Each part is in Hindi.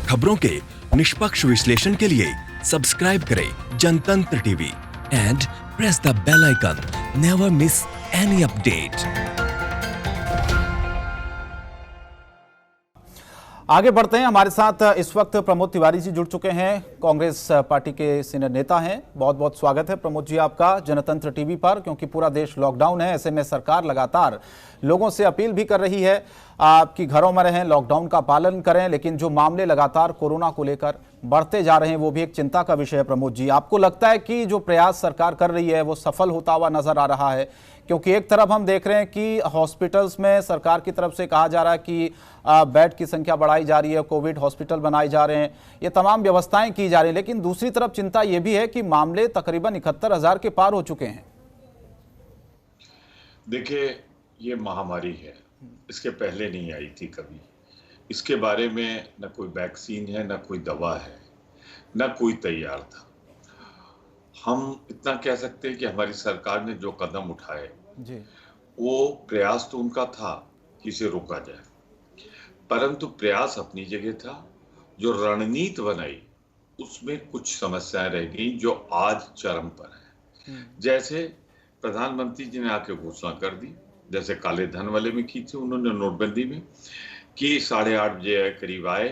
खबरों के निष्पक्ष विश्लेषण के लिए सब्सक्राइब करें Jantantra TV and press the bell icon. Never miss any update. आगे बढ़ते हैं। हमारे साथ इस वक्त प्रमोद तिवारी जी जुड़ चुके हैं, कांग्रेस पार्टी के सीनियर नेता हैं। बहुत बहुत स्वागत है प्रमोद जी आपका जनतंत्र टीवी पर। क्योंकि पूरा देश लॉकडाउन है, ऐसे में सरकार लगातार लोगों से अपील भी कर रही है आपकी घरों में रहें, लॉकडाउन का पालन करें, लेकिन जो मामले लगातार कोरोना को लेकर बढ़ते जा रहे हैं वो भी एक चिंता का विषय है। प्रमोद जी, आपको लगता है कि जो प्रयास सरकार कर रही है वो सफल होता हुआ नजर आ रहा है? क्योंकि एक तरफ हम देख रहे हैं कि हॉस्पिटल्स में सरकार की तरफ से कहा जा रहा है कि बेड की संख्या बढ़ाई जा रही है, कोविड हॉस्पिटल बनाए जा रहे हैं, ये तमाम व्यवस्थाएं की जा रही हैं, लेकिन दूसरी तरफ चिंता ये भी है कि मामले तकरीबन 71,000 के पार हो चुके हैं। देखिए, ये महामारी है, इसके पहले नहीं आई थी कभी। इसके बारे में न कोई वैक्सीन है, न कोई दवा है, न कोई तैयार था। हम इतना कह सकते हैं कि हमारी सरकार ने जो कदम उठाए जी। वो प्रयास तो उनका था कि इसे रोका जाए, परंतु प्रयास अपनी जगह था। जो रणनीति बनाई उसमें कुछ समस्याएं रह गई जो आज चरम पर है। जैसे प्रधानमंत्री जी ने आके घोषणा कर दी, जैसे काले धन वाले में की थी उन्होंने नोटबंदी में, कि 8:30 बजे करीब आए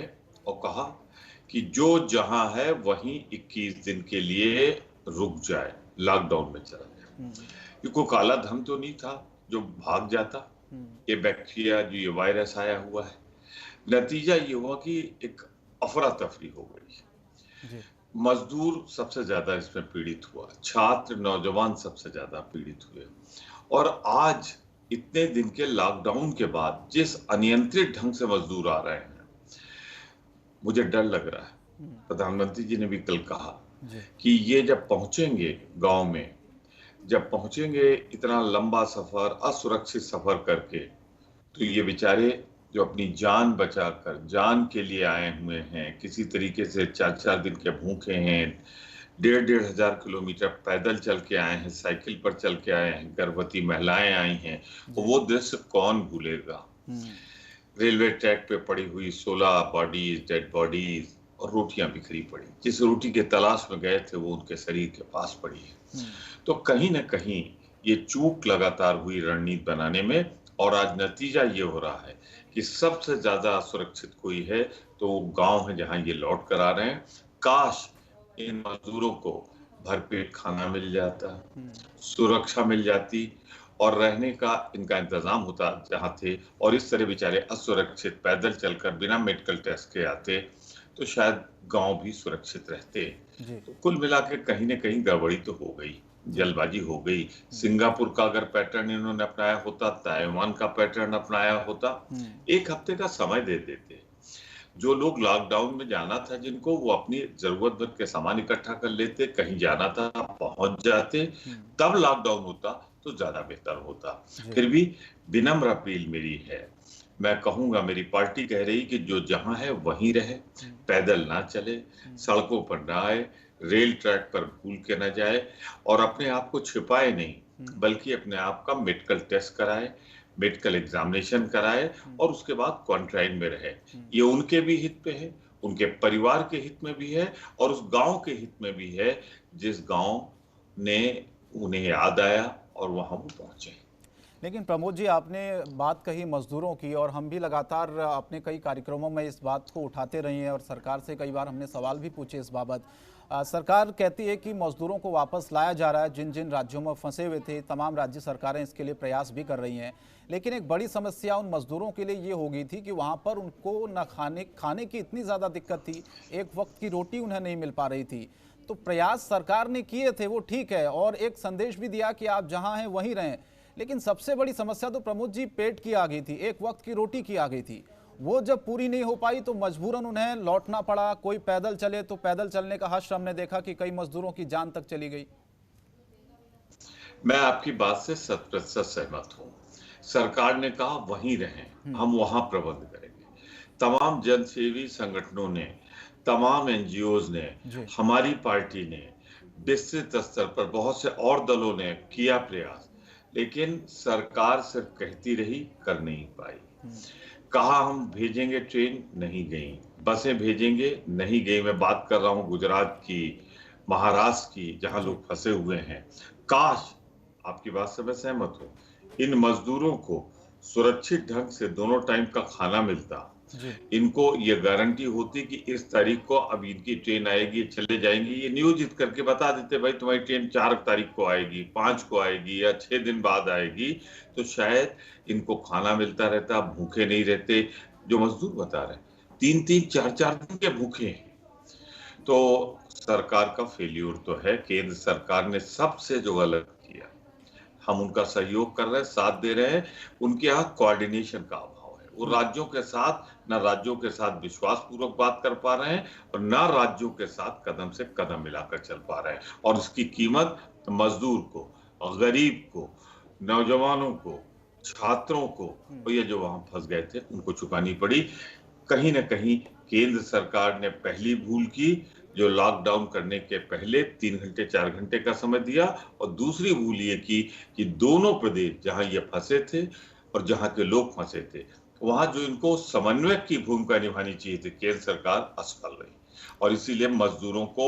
और कहा कि जो जहां है वहीं 21 दिन के लिए रुक जाए, लॉकडाउन में चला जाए। ये कोई काला धन तो नहीं था जो भाग जाता। ये बैक्टीरिया, जो ये वायरस आया हुआ है, नतीजा ये हुआ कि एक अफरा तफरी हो गई। मजदूर सबसे ज्यादा इसमें पीड़ित हुआ, छात्र नौजवान सबसे ज्यादा पीड़ित हुए। और आज इतने दिन के लॉकडाउन के बाद जिस अनियंत्रित ढंग से मजदूर आ रहे हैं, मुझे डर लग रहा है। प्रधानमंत्री जी ने भी कल कहा कि ये जब पहुंचेंगे गांव में, जब पहुंचेंगे इतना लंबा सफर, असुरक्षित सफर करके, तो ये बेचारे जो अपनी जान बचाकर, जान के लिए आए हुए हैं, किसी तरीके से 4-4 दिन के भूखे हैं, 1,500 हजार किलोमीटर पैदल चल के आए हैं, साइकिल पर चल के आए हैं, गर्भवती महिलाएं आई हैं, वो दृश्य कौन भूलेगा। रेलवे ट्रैक पे पड़ी हुई 16 बॉडीज, डेड बॉडीज, और रोटियां बिखरी पड़ी। जिस रोटी के तलाश में गए थे वो उनके शरीर के पास पड़ी है। तो कहीं ना कहीं ये चूक लगातार हुई रणनीति बनाने में, और आज नतीजा ये हो रहा है कि सबसे ज्यादा सुरक्षित कोई है तो वो गांव है जहां ये लौट कर आ रहे हैं। काश इन मजदूरों को भरपेट खाना मिल जाता, सुरक्षा मिल जाती और रहने का इनका इंतजाम होता जहां थे, और इस तरह बेचारे असुरक्षित पैदल चलकर बिना मेडिकल टेस्ट के आते तो शायद गांव भी सुरक्षित रहते। तो कुल मिला के कहीं ना कहीं गड़बड़ी तो हो गई, जल्दबाजी हो गई। सिंगापुर का अगर पैटर्न इन्होंने अपनाया होता, ताइवान का पैटर्न अपनाया होता, 1 हफ्ते का समय दे देते। जो लोग लॉकडाउन में जाना था जिनको, वो अपनी जरूरत के सामान इकट्ठा कर लेते, कहीं जाना था पहुंच जाते, तब लॉकडाउन होता तो ज्यादा बेहतर होता। फिर भी विनम्र अपील मेरी है, मैं कहूंगा, मेरी पार्टी कह रही कि जो जहां है वहीं रहे, पैदल ना चले, सड़कों पर ना आए, रेल ट्रैक पर भूल के ना जाए, और अपने आप को छिपाए नहीं, बल्कि अपने आप का मेडिकल टेस्ट कराए, मेडिकल एग्जामिनेशन कराए, और उसके बाद क्वारंटाइन में रहे। ये उनके भी हित पे है, उनके परिवार के हित में भी है, और उस गांव के हित में भी है जिस गांव ने उन्हें याद आया और वहां वो पहुंचे। लेकिन प्रमोद जी, आपने बात कही मजदूरों की, और हम भी लगातार अपने कई कार्यक्रमों में इस बात को उठाते रहे हैं और सरकार से कई बार हमने सवाल भी पूछे इस बाबत। सरकार कहती है कि मजदूरों को वापस लाया जा रहा है, जिन जिन राज्यों में फंसे हुए थे तमाम राज्य सरकारें इसके लिए प्रयास भी कर रही हैं। लेकिन एक बड़ी समस्या उन मजदूरों के लिए ये हो गई थी कि वहाँ पर उनको न खाने की इतनी ज़्यादा दिक्कत थी, एक वक्त की रोटी उन्हें नहीं मिल पा रही थी। तो प्रयास सरकार ने किए थे, वो ठीक है, और एक संदेश भी दिया कि आप जहाँ हैं वहीं रहें, लेकिन सबसे बड़ी समस्या तो प्रमोद जी पेट की आ गई थी, एक वक्त की रोटी की आ गई थी। वो जब पूरी नहीं हो पाई तो मजबूरन उन्हें लौटना पड़ा। कोई पैदल चले तो पैदल चलने का हश्र हमने देखा कि कई मजदूरों की जान तक चली गई। मैं आपकी बात से 100% सहमत हूँ। सरकार ने कहा वहीं रहें, हम वहां प्रबंध करेंगे। तमाम जनसेवी संगठनों ने, तमाम एनजीओज ने, हमारी पार्टी ने, विस्तृत स्तर पर बहुत से और दलों ने किया प्रयास, लेकिन सरकार सिर्फ कहती रही, कर नहीं पाई। कहा हम भेजेंगे ट्रेन, नहीं गई। बसें भेजेंगे, नहीं गई। मैं बात कर रहा हूं गुजरात की, महाराष्ट्र की, जहां जी। लोग फंसे हुए हैं। काश, आपकी बात से मैं सहमत हूं, इन मजदूरों को सुरक्षित ढंग से दोनों टाइम का खाना मिलता। जी। इनको ये गारंटी होती कि इस तारीख को अब इनकी ट्रेन आएगी, चले जाएंगे। ये नियोजित करके बता देते, भाई तुम्हारी ट्रेन 4 तारीख को आएगी, 5 को आएगी या 6 दिन बाद आएगी, तो शायद इनको खाना मिलता रहता, भूखे नहीं रहते। जो मजदूर बता रहे हैं 3-3, 4-4 दिन के भूखे हैं। तो सरकार का फेल्यूर तो है। केंद्र सरकार ने सबसे जो गलत किया, हम उनका सहयोग कर रहे हैं, साथ दे रहे हैं। उनके यहाँ कोऑर्डिनेशन का अभाव है। वो राज्यों के साथ, ना राज्यों के साथ विश्वास पूर्वक बात कर पा रहे हैं और ना राज्यों के साथ कदम से कदम मिलाकर चल पा रहे हैं। और इसकी कीमत मजदूर को, गरीब को, नौजवानों को, छात्रों को, और ये जो वहां फंस गए थे उनको चुकानी पड़ी। कहीं ना कहीं केंद्र सरकार ने पहली भूल की, जो लॉकडाउन करने के पहले 3 घंटे 4 घंटे का समय दिया, और दूसरी भूल ये की कि दोनों प्रदेश जहां ये फंसे थे और जहां के लोग फंसे थे, वहां जो इनको समन्वयक की भूमिका निभानी चाहिए थी, केंद्र सरकार असफल रही। और इसीलिए मजदूरों को,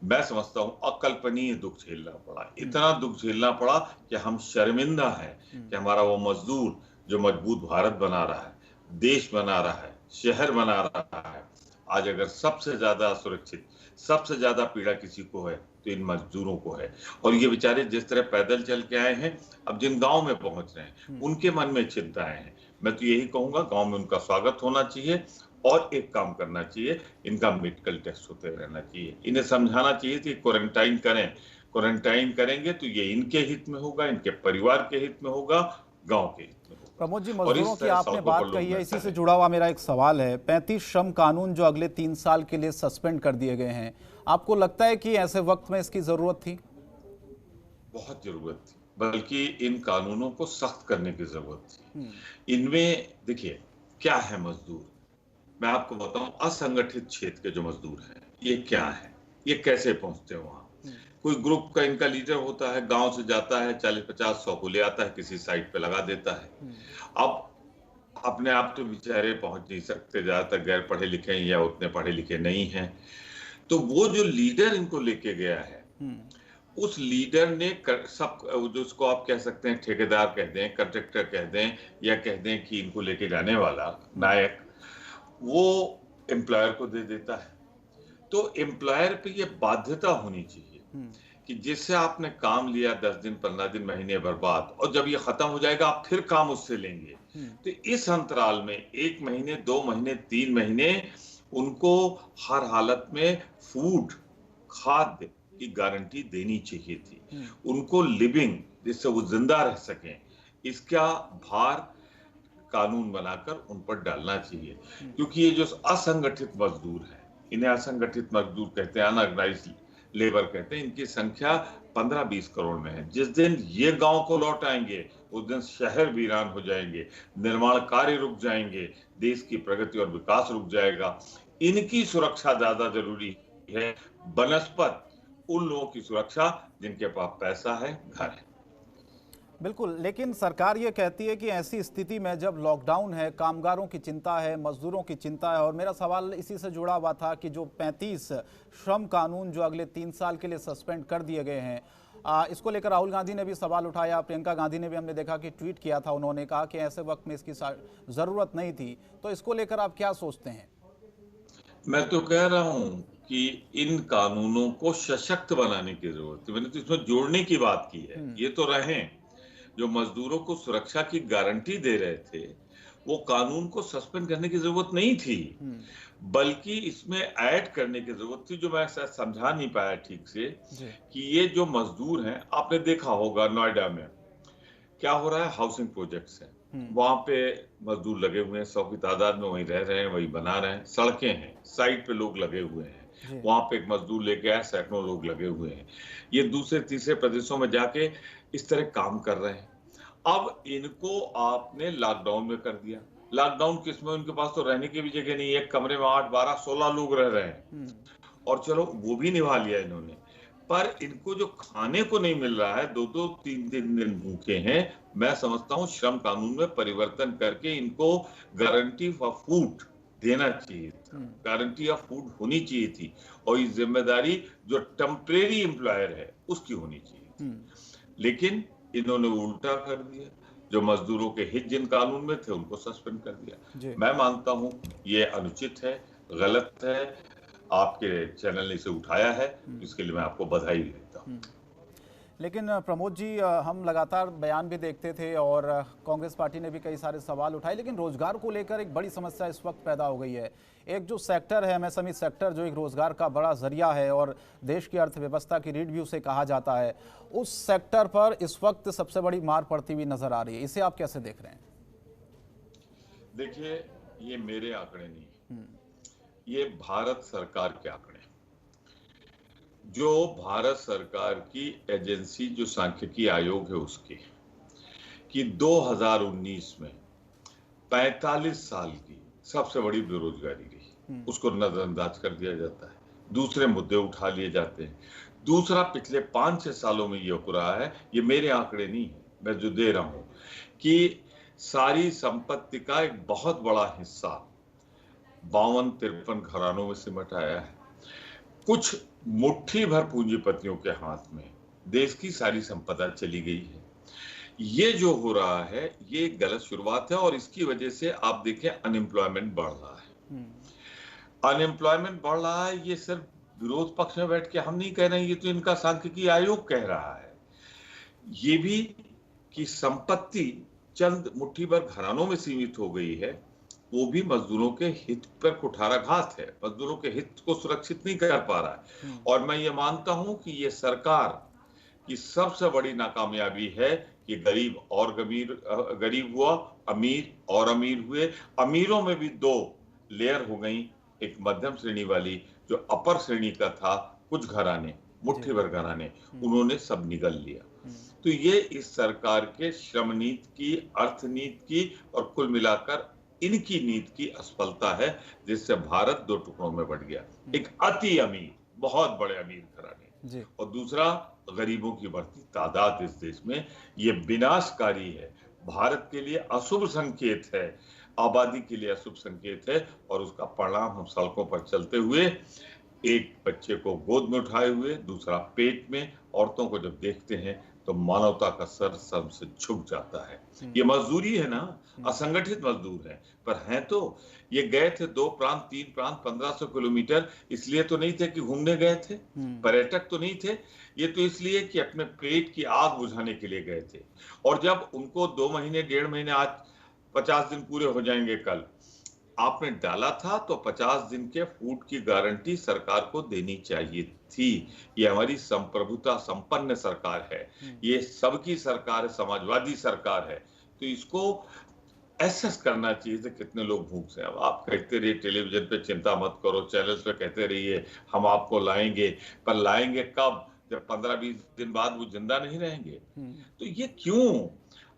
मैं समझता हूं, अकल्पनीय दुख झेलना पड़ा। इतना दुख झेलना पड़ा कि हम शर्मिंदा हैं कि हमारा वो मजदूर जो मजबूत भारत बना रहा है, देश बना रहा है, शहर बना रहा है, आज अगर सबसे ज्यादा असुरक्षित, सबसे ज्यादा पीड़ा किसी को है तो इन मजदूरों को है। और ये बेचारे जिस तरह पैदल चल के आए हैं, अब जिन गांव में पहुंच रहे हैं, उनके मन में चिंताएं हैं। मैं तो यही कहूंगा, गांव में उनका स्वागत होना चाहिए और एक काम करना चाहिए, इनका मेडिकल टेस्ट होते रहना चाहिए। इन्हें समझाना चाहिए कि क्वारंटाइन करें। क्वारंटाइन करेंगे तो ये इनके हित में होगा, इनके परिवार के हित में होगा, गांव के हित में होगा। प्रमोद जी, और इस मजदूरों की तरह आपने सड़कों बात पर लोग कही है, मरते इसी से हैं। जुड़ा हुआ मेरा एक सवाल है। 35 श्रम कानून जो अगले 3 साल के लिए सस्पेंड कर दिए गए हैं, आपको लगता है कि ऐसे वक्त में इसकी जरूरत थी? बहुत जरूरत थी, बल्कि इन कानूनों को सख्त करने की जरूरत थी। इनमें देखिए क्या है, मजदूर, मैं आपको बताऊं, असंगठित क्षेत्र के जो मजदूर हैं, ये क्या है, ये कैसे पहुंचते हैं वहां। कोई ग्रुप का इनका लीडर होता है, गांव से जाता है, 40-50-100 को ले आता है, किसी साइट पे लगा देता है। अब अपने आप तो बेचारे पहुंच नहीं सकते, ज्यादातर गैर पढ़े लिखे हैं या उतने पढ़े लिखे नहीं हैं। तो वो जो लीडर इनको लेके गया है, उस लीडर ने सब, जो उसको आप कह सकते हैं ठेकेदार कह दें, कंट्रैक्टर कह दें, या कह दें कि इनको लेके जाने वाला नायक, वो एम्प्लॉयर को दे देता है। तो एम्प्लॉयर पे ये बाध्यता होनी चाहिए कि जिससे आपने काम लिया 10 दिन, 15 दिन, महीने भर बाद, और जब ये खत्म हो जाएगा आप फिर काम उससे लेंगे। तो इस अंतराल में 1 महीने, 2 महीने, 3 महीने उनको हर हालत में फूड, खाद्य की गारंटी देनी चाहिए थी। उनको लिविंग, जिससे वो जिंदा रह सकें, इसका भार कानून बनाकर उन पर डालना चाहिए। क्योंकि ये जो असंगठित मजदूर है, इन्हें असंगठित मजदूर कहते हैं, अनऑर्गेनाइज्ड लेबर कहते हैं, इनकी संख्या 15-20 करोड़ में है। जिस दिन ये गांव को लौट आएंगे, उस दिन शहर वीरान हो जाएंगे, निर्माण कार्य रुक जाएंगे, देश की प्रगति और विकास रुक जाएगा। इनकी सुरक्षा ज्यादा जरूरी है बनस्पत उन लोगों की सुरक्षा जिनके पास पैसा है, घर है। बिल्कुल, लेकिन सरकार ये कहती है कि ऐसी स्थिति में जब लॉकडाउन है, कामगारों की चिंता है, मजदूरों की चिंता है, और मेरा सवाल इसी से जुड़ा हुआ था कि जो 35 श्रम कानून जो अगले 3 साल के लिए सस्पेंड कर दिए गए हैं, इसको लेकर राहुल गांधी ने भी सवाल उठाया, प्रियंका गांधी ने भी, हमने देखा कि ट्वीट किया था, उन्होंने कहा कि ऐसे वक्त में इसकी ज़रूरत नहीं थी। तो इसको लेकर आप क्या सोचते हैं? मैं तो कह रहा हूं कि इन कानूनों को सशक्त बनाने की जरूरत है। मैंने तो इसमें जोड़ने की बात की है। ये तो रहें, जो मजदूरों को सुरक्षा की गारंटी दे रहे थे, वो कानून को सस्पेंड करने की जरूरत नहीं थी, बल्कि इसमें ऐड करने की जरूरत थी, जो मैं समझा नहीं पाया ठीक से, कि ये जो मजदूर हैं, आपने देखा होगा नोएडा में क्या हो रहा है, हाउसिंग प्रोजेक्ट्स हैं, वहां पे मजदूर लगे हुए हैं, 100 की तादाद में वहीं रह रहे हैं, वहीं बना रहे हैं, सड़कें हैं, साइड पे लोग लगे हुए हैं, वहां पे एक मजदूर लेके आए, सैकड़ों लोग लगे हुए हैं। ये दूसरे तीसरे प्रदेशों में जाके इस तरह काम कर रहे हैं। अब इनको आपने लॉकडाउन में कर दिया। लॉकडाउन किसमें, उनके पास तो रहने की भी जगह नहीं है, एक कमरे में 8, 12, 16 लोग रह रहे हैं, और चलो वो भी निभा लिया इन्होंने। पर इनको जो खाने को नहीं मिल रहा है, 2-2 3-3 दिन भूखे हैं, मैं समझता हूं श्रम कानून में परिवर्तन करके इनको गारंटी फॉर फूड देना चाहिए था, गारंटी ऑफ फूड होनी चाहिए थी, और ये जिम्मेदारी जो टेम्परेरी एम्प्लॉयर है उसकी होनी चाहिए थी। लेकिन इन्होंने उल्टा कर दिया, जो मजदूरों के हित जिन कानून में थे उनको सस्पेंड कर दिया। मैं मानता हूं ये अनुचित है, गलत है, आपके चैनल ने इसे उठाया है, इसके लिए मैं आपको बधाई देता हूं। लेकिन प्रमोद जी, हम लगातार बयान भी देखते थे और कांग्रेस पार्टी ने भी कई सारे सवाल उठाए, लेकिन रोजगार को लेकर एक बड़ी समस्या इस वक्त पैदा हो गई है। एक जो सेक्टर है एमएसएमई सेक्टर, जो एक रोजगार का बड़ा जरिया है और देश की अर्थव्यवस्था की रीढ़ भी उसे कहा जाता है, उस सेक्टर पर इस वक्त सबसे बड़ी मार पड़ती हुई नजर आ रही है। इसे आप कैसे देख रहे हैं? देखिए, ये मेरे आंकड़े नहीं, ये भारत सरकार के आंकड़े, जो भारत सरकार की एजेंसी जो सांख्यिकी आयोग है उसकी, कि 2019 में 45 साल की सबसे बड़ी बेरोजगारी रही, उसको नजरअंदाज कर दिया जाता है, दूसरे मुद्दे उठा लिए जाते हैं। दूसरा, पिछले 5-6 सालों में ये हो रहा है, ये मेरे आंकड़े नहीं है, मैं जो दे रहा हूं, कि सारी संपत्ति का एक बहुत बड़ा हिस्सा 52-53 घरानों में सिमट आया है। कुछ मुट्ठी भर पूंजीपतियों के हाथ में देश की सारी संपदा चली गई है। ये जो हो रहा है ये गलत शुरुआत है, और इसकी वजह से आप देखें अनएम्प्लॉयमेंट बढ़ रहा है। अनएम्प्लॉयमेंट बढ़ रहा है, ये सिर्फ विरोध पक्ष में बैठ के हम नहीं कह रहे हैं, ये तो इनका सांख्यिकी आयोग कह रहा है। ये भी कि संपत्ति चंद मुट्ठी भर घरानों में सीमित हो गई है, वो भी मजदूरों के हित पर कुठाराघात है, मजदूरों के हित को सुरक्षित नहीं कर पा रहा है। और मैं ये मानता हूं कि ये सरकार की सबसे बड़ी नाकामयाबी है कि गरीब और गरीब हुआ, अमीर और अमीर हुए। अमीरों में भी 2 लेयर हो गई, एक मध्यम श्रेणी वाली, जो अपर श्रेणी का था, कुछ घराने, मुट्ठी भर घराने, उन्होंने सब निगल लिया। तो ये इस सरकार के श्रम नीति की, अर्थ नीति की और कुल मिलाकर इनकी नीति की असफलता है, जिससे भारत 2 टुकड़ों में बढ़ गया, एक अति अमीर, बहुत बड़े अमीर घराने, और दूसरा गरीबों की बढ़ती तादाद इस देश में। ये विनाशकारी है, भारत के लिए अशुभ संकेत है, आबादी के लिए अशुभ संकेत है, और उसका परिणाम हम सड़कों पर चलते हुए, एक बच्चे को गोद में उठाए हुए, दूसरा पेट में, औरतों को जब देखते हैं तो मानवता का सर सर से झुक जाता है। ये मजदूरी है ना, असंगठित मजदूर है, पर हैं तो ये गए थे 2 प्रांत 3 प्रांत 1500 किलोमीटर, इसलिए तो नहीं थे कि घूमने गए थे, पर्यटक तो नहीं थे, ये तो इसलिए कि अपने पेट की आग बुझाने के लिए गए थे। और जब उनको 2 महीने 1.5 महीने, आज 50 दिन पूरे हो जाएंगे कल, आपने डाला था, तो 50 दिन के फूड की गारंटी सरकार को देनी चाहिए थी। ये हमारी संप्रभुता संपन्न सरकार है, ये सबकी सरकार है, समाजवादी सरकार है, तो इसको एसेस करना चाहिए कि कितने लोग भूख से। अब आप कहते रहिए टेलीविजन पे चिंता मत करो, चैनल्स पे कहते रहिए हम आपको लाएंगे, पर लाएंगे कब? जब 15-20 दिन बाद वो जिंदा नहीं रहेंगे। तो ये क्यों?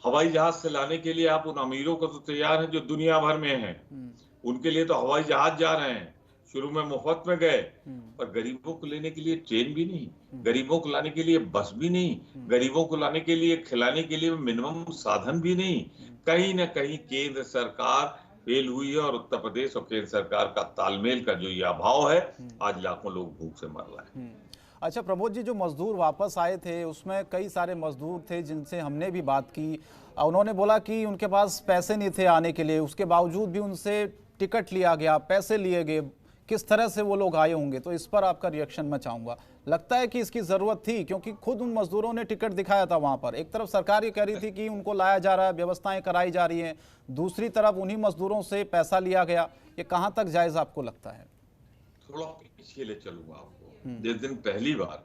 हवाई जहाज से लाने के लिए आप उन अमीरों को तो तैयार हैं जो दुनिया भर में हैं, उनके लिए तो हवाई जहाज जा रहे हैं, शुरू में मुफ्त में गए, पर गरीबों को लेने के लिए ट्रेन भी नहीं, गरीबों को लाने के लिए बस भी नहीं, गरीबों को लाने के लिए, खिलाने के लिए मिनिमम साधन भी नहीं। कहीं ना कहीं केंद्र सरकार फेल हुई है, और उत्तर प्रदेश और केंद्र सरकार का तालमेल का जो ये अभाव है, आज लाखों लोग भूख से मर रहे हैं। अच्छा प्रमोद जी, जो मजदूर वापस आए थे उसमें कई सारे मजदूर थे जिनसे हमने भी बात की, उन्होंने बोला कि उनके पास पैसे नहीं थे आने के लिए, उसके बावजूद भी उनसे टिकट लिया गया, पैसे लिए गए, किस तरह से वो लोग आए होंगे, तो इस पर आपका रिएक्शन मैं चाहूंगा। लगता है कि इसकी जरूरत थी, क्योंकि खुद उन मजदूरों ने टिकट दिखाया था वहां पर। एक तरफ सरकार ये कह रही थी कि उनको लाया जा रहा है, व्यवस्थाएं कराई जा रही हैं, दूसरी तरफ उन्हीं मजदूरों से पैसा लिया गया। ये कहां तक जायज आपको लगता है? थोड़ा पीछे ले चलूंगा आपको। जिस दिन पहली बार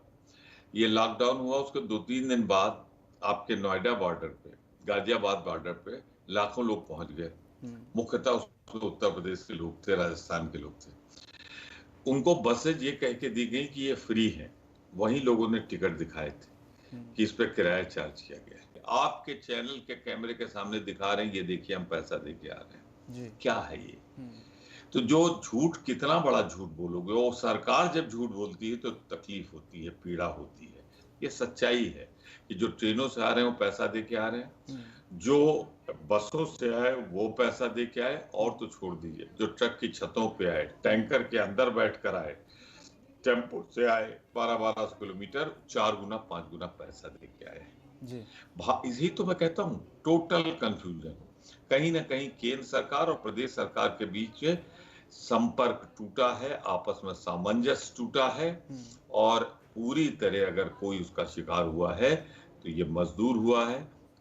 ये लॉकडाउन हुआ, उसके 2-3 दिन बाद आपके नोएडा बॉर्डर पे, गाजियाबाद बॉर्डर पे लाखों लोग पहुंच गए। मुख्यतः उत्तर प्रदेश के लोग थे, राजस्थान के लोग थे। उनको बसेज ये कह के दी गई कि ये फ्री है, वहीं लोगों ने टिकट दिखाए थे कि इस पे किराया चार्ज किया गया है। आपके चैनल के कैमरे के सामने दिखा रहे हैं, ये देखिए हम पैसा दे के आ रहे हैं। क्या है ये? तो जो झूठ, कितना बड़ा झूठ बोलोगे, वो सरकार जब झूठ बोलती है तो तकलीफ होती है, पीड़ा होती है। ये सच्चाई है कि जो ट्रेनों से आ रहे हैं वो पैसा दे के आ रहे हैं, जो बसों से आए वो पैसा दे के आए, और तो छोड़ दीजिए जो ट्रक की छतों पे आए, टैंकर के अंदर बैठ कर आए, टेम्पो से आए, 1200 किलोमीटर 4 गुना 5 गुना पैसा दे के आए। जी। इसी तो मैं कहता हूँ, टोटल कंफ्यूजन। कहीं ना कहीं केंद्र सरकार और प्रदेश सरकार के बीच संपर्क टूटा है, आपस में सामंजस्य टूटा है, और पूरी तरह अगर कोई उसका शिकार हुआ है तो ये मजदूर हुआ है,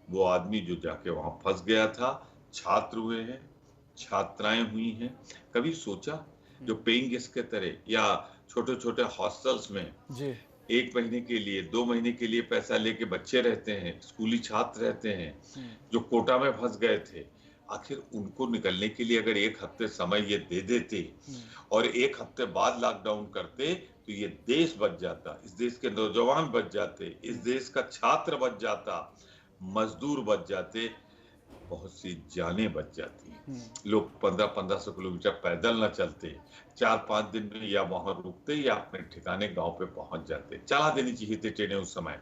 वो आदमी जो जाके वहां फंस गया था। छात्र हुए हैं, छात्राएं हुई हैं। कभी सोचा जो पेइंग गेस्ट के तरह या छोटे छोटे हॉस्टल्स में जी। 1 महीने के लिए, 2 महीने के लिए पैसा लेके बच्चे रहते हैं, स्कूली छात्र रहते हैं, जो कोटा में फंस गए थे, आखिर उनको निकलने के लिए अगर 1 हफ्ते समय ये दे देते और 1 हफ्ते बाद लॉकडाउन करते तो ये देश बच जाता, इस देश के नौजवान बच जाते, इस देश का छात्र बच जाता, मजदूर बच जाते, बहुत सी जानें बच जाती। लोग 1500 किलोमीटर पैदल न चलते, 4-5 दिन में या वहां रुकते या अपने ठिकाने गांव पे पहुंच जाते। चला देनी चाहिए थी ट्रेनें उस समय,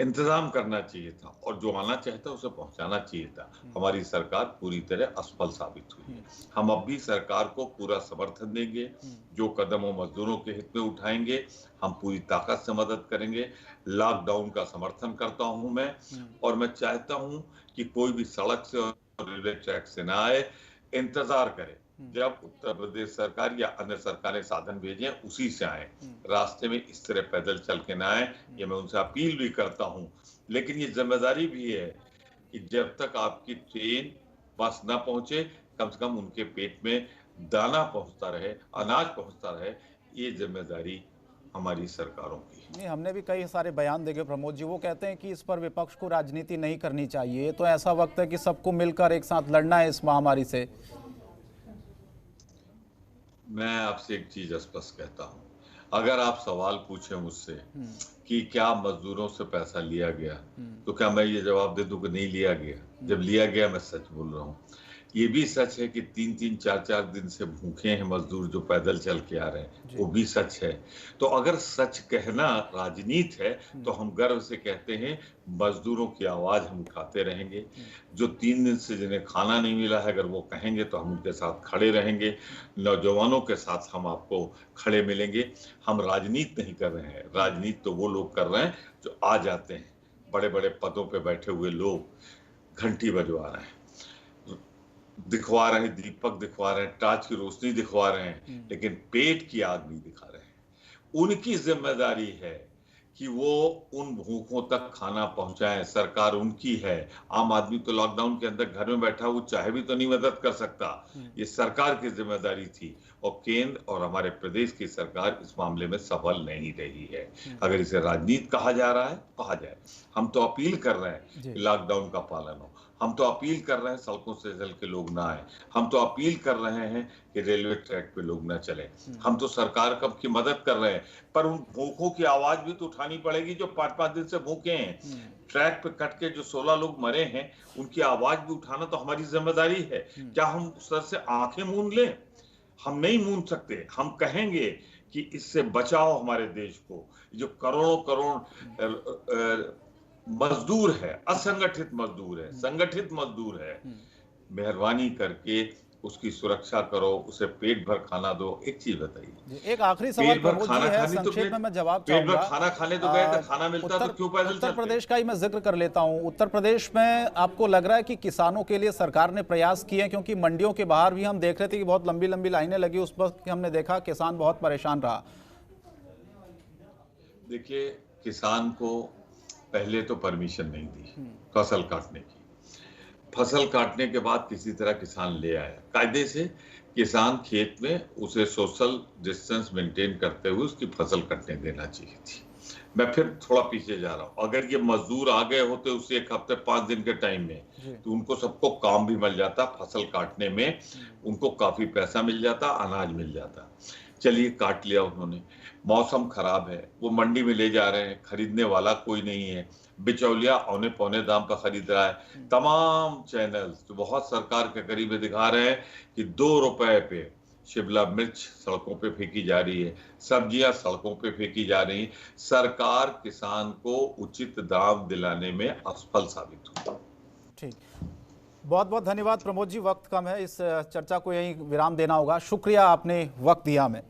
इंतजाम करना चाहिए था, और जो आना चाहता उसे पहुंचाना चाहिए था। हमारी सरकार पूरी तरह असफल साबित हुई है। हम अब भी सरकार को पूरा समर्थन देंगे, जो कदम वो मजदूरों के हित में उठाएंगे हम पूरी ताकत से मदद करेंगे। लॉकडाउन का समर्थन करता हूं मैं, और मैं चाहता हूं कि कोई भी सड़क से और रेलवे ट्रैक से ना आए, इंतजार करे जब उत्तर प्रदेश सरकार या अन्य सरकारें साधन भेजें उसी से आए, रास्ते में इस तरह पैदल चल के ना आए। ये मैं उनसे अपील भी करता हूं, लेकिन ये जिम्मेदारी भी है कि जब तक आपकी ट्रेन बस ना पहुंचे, कम से कम उनके पेट में दाना पहुंचता रहे, अनाज पहुंचता रहे। ये जिम्मेदारी हमारी सरकारों की है। नहीं, हमने भी कई सारे बयान देखे प्रमोद जी। वो कहते हैं कि इस पर विपक्ष को राजनीति नहीं करनी चाहिए, तो ऐसा वक्त है कि सबको मिलकर एक साथ लड़ना है इस महामारी से। मैं आपसे एक चीज स्पष्ट कहता हूं, अगर आप सवाल पूछे मुझसे कि क्या मजदूरों से पैसा लिया गया, तो क्या मैं ये जवाब दे दूं कि नहीं लिया गया? जब लिया गया मैं सच बोल रहा हूं। ये भी सच है कि 3-3, 4-4 दिन से भूखे हैं मजदूर जो पैदल चल के आ रहे हैं, वो भी सच है। तो अगर सच कहना राजनीति है तो हम गर्व से कहते हैं मजदूरों की आवाज हम उठाते रहेंगे। जो 3 दिन से जिन्हें खाना नहीं मिला है, अगर वो कहेंगे तो हम उनके साथ खड़े रहेंगे। नौजवानों के साथ हम आपको खड़े मिलेंगे। हम राजनीति नहीं कर रहे हैं, राजनीति तो वो लोग कर रहे हैं जो आ जाते हैं, बड़े बड़े पदों पे बैठे हुए लोग घंटी बजवा रहे हैं, दिखवा रहे हैं, दीपक दिखवा रहे हैं, टार्च की रोशनी दिखवा रहे हैं, लेकिन पेट की आग नहीं दिखा रहे हैं। उनकी जिम्मेदारी है कि वो उन भूखों तक खाना पहुंचाएं, सरकार उनकी है। आम आदमी तो लॉकडाउन के अंदर घर में बैठा, वो चाहे भी तो नहीं मदद कर सकता। ये सरकार की जिम्मेदारी थी, और केंद्र और हमारे प्रदेश की सरकार इस मामले में सफल नहीं रही है। अगर इसे राजनीति कहा जा रहा है, कहा जाए। हम तो अपील कर रहे हैं कि लॉकडाउन का पालन हो, हम तो अपील कर रहे हैं सड़कों से चल के लोग ना आए, हम तो अपील कर रहे हैं कि रेलवे ट्रैक पे लोग ना चले, हम तो सरकार कब की मदद कर रहे हैं। पर उन भूखों की आवाज भी तो उठानी पड़ेगी जो 5-5 दिन से भूखे हैं। ट्रैक पे कट के जो 16 लोग मरे हैं, उनकी आवाज भी उठाना तो हमारी जिम्मेदारी है। क्या हम सर से आंखें मूंद लें? हम नहीं मूंद सकते। हम कहेंगे कि इससे बचाओ हमारे देश को। जो करोड़ों करोड़ मजदूर है, असंगठित मजदूर है, संगठित मजदूर है, मेहरबानी करके उसकी सुरक्षा करो, उसे पेट भर खाना दो। एक चीज बताइए, एक आखिरी सवाल प्रमोद जी है, संक्षेप में मैं जवाब पेट भर चाहूंगा। खाना खाने तो गए थे, खाना मिलता तो क्यों पैदल चलते? उत्तर प्रदेश का ही मैं जिक्र कर लेता हूं। उत्तर प्रदेश में आपको लग रहा है कि किसानों के लिए सरकार ने प्रयास किए? क्योंकि मंडियों के बाहर भी हम देख रहे थे कि बहुत लंबी लंबी लाइनें लगी, उस वक्त हमने देखा किसान बहुत परेशान रहा। देखिए, किसान को पहले तो परमिशन नहीं दी फसल काटने की। फसल काटने के बाद किसी तरह किसान ले आया, कायदे से किसान खेत में उसे सोशल डिस्टेंस मेंटेन करते हुए उसकी फसल कटने देना चाहिए थी। मैं फिर थोड़ा पीछे जा रहा हूँ। अगर ये मजदूर आ गए होते उससे 1 हफ्ते 5 दिन के टाइम में, तो उनको सबको काम भी मिल जाता, फसल काटने में उनको काफी पैसा मिल जाता, अनाज मिल जाता। चलिए, काट लिया उन्होंने, मौसम खराब है, वो मंडी में ले जा रहे हैं, खरीदने वाला कोई नहीं है, बिचौलिया औने पौने दाम पर खरीद रहा है। तमाम चैनल तो बहुत सरकार के करीब दिखा रहे हैं कि 2 रुपए पे शिमला मिर्च सड़कों पे फेंकी जा रही है, सब्जियां सड़कों पे फेंकी जा रही हैं। सरकार किसान को उचित दाम दिलाने में असफल साबित हुई। ठीक, बहुत बहुत धन्यवाद प्रमोद जी। वक्त कम है, इस चर्चा को यहीं विराम देना होगा। शुक्रिया, आपने वक्त दिया हमें।